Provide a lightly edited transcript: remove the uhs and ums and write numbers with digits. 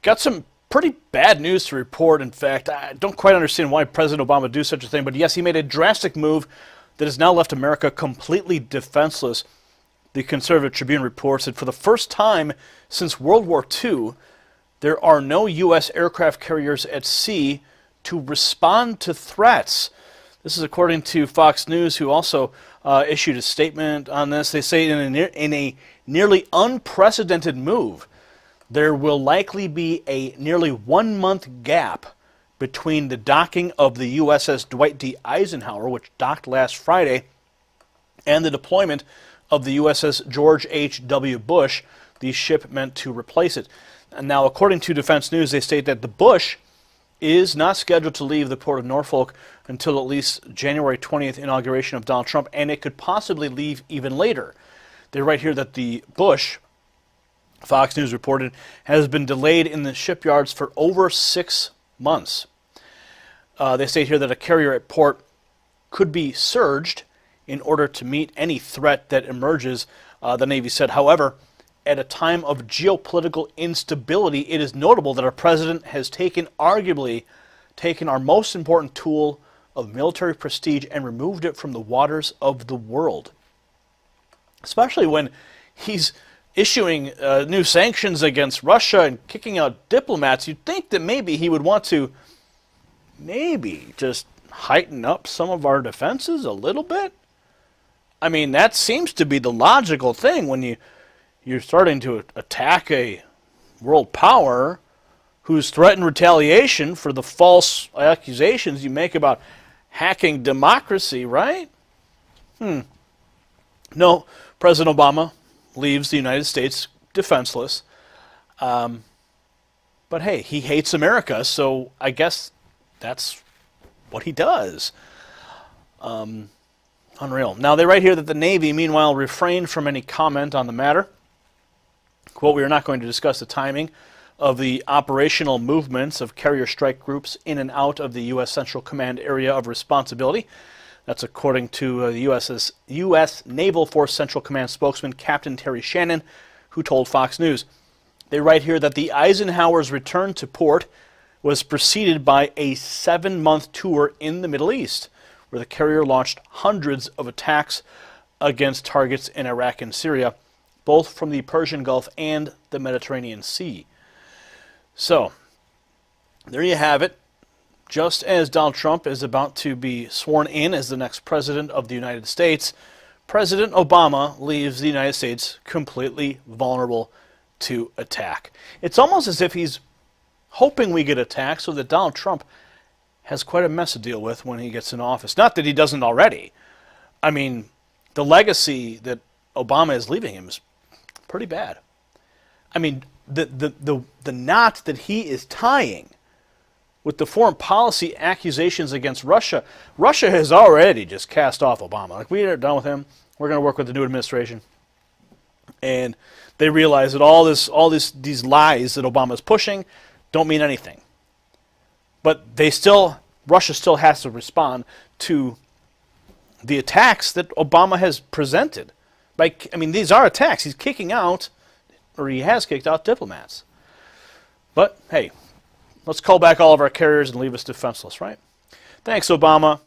got some pretty bad news to report. In fact, I don't quite understand why President Obama would do such a thing, but yes, he made a drastic move that has now left America completely defenseless. The Conservative Tribune reports that for the first time since World War II, there are no U.S. aircraft carriers at sea to respond to threats. This is according to Fox News, who also issued a statement on this. They say in a nearly unprecedented move, there will likely be a nearly 1 month gap between the docking of the USS Dwight D. Eisenhower, which docked last Friday, and the deployment of the USS George H.W. Bush, the ship meant to replace it. And now, according to Defense News, they state that the Bush is not scheduled to leave the port of Norfolk until at least January 20th inauguration of Donald Trump, and it could possibly leave even later. They write here that the Bush, Fox News reported, has been delayed in the shipyards for over 6 months. They state here that a carrier at port could be surged in order to meet any threat that emerges, the Navy said. However, at a time of geopolitical instability, it is notable that our president has arguably taken our most important tool of military prestige and removed it from the waters of the world. Especially when he's issuing new sanctions against Russia and kicking out diplomats, you'd think that maybe he would want to maybe just heighten up some of our defenses a little bit. I mean, that seems to be the logical thing when you're starting to attack a world power who's threatened retaliation for the false accusations you make about hacking democracy, right? No, President Obama leaves the United States defenseless. But hey, he hates America, so I guess that's what he does. Unreal. Now, they write here that the Navy, meanwhile, refrained from any comment on the matter. Quote, "We are not going to discuss the timing of the operational movements of carrier strike groups in and out of the U.S. Central Command area of responsibility." That's according to the U.S. Naval Force Central Command spokesman, Captain Terry Shannon, who told Fox News. They write here that the Eisenhower's return to port was preceded by a 7-month tour in the Middle East, where the carrier launched hundreds of attacks against targets in Iraq and Syria, both from the Persian Gulf and the Mediterranean Sea. So, there you have it. Just as Donald Trump is about to be sworn in as the next president of the United States, President Obama leaves the United States completely vulnerable to attack. It's almost as if he's hoping we get attacked so that Donald Trump has quite a mess to deal with when he gets in office. Not that he doesn't already. I mean, the legacy that Obama is leaving him is pretty bad. I mean, the knot that he is tying with the foreign policy accusations against Russia, Russia has already just cast off Obama. Like, we are done with him. We're going to work with the new administration. And they realize that all these lies that Obama is pushing don't mean anything. But Russia still has to respond to the attacks that Obama has presented. I mean, these are attacks. He's kicking out, or he has kicked out, diplomats. But hey, let's call back all of our carriers and leave us defenseless, right? Thanks, Obama.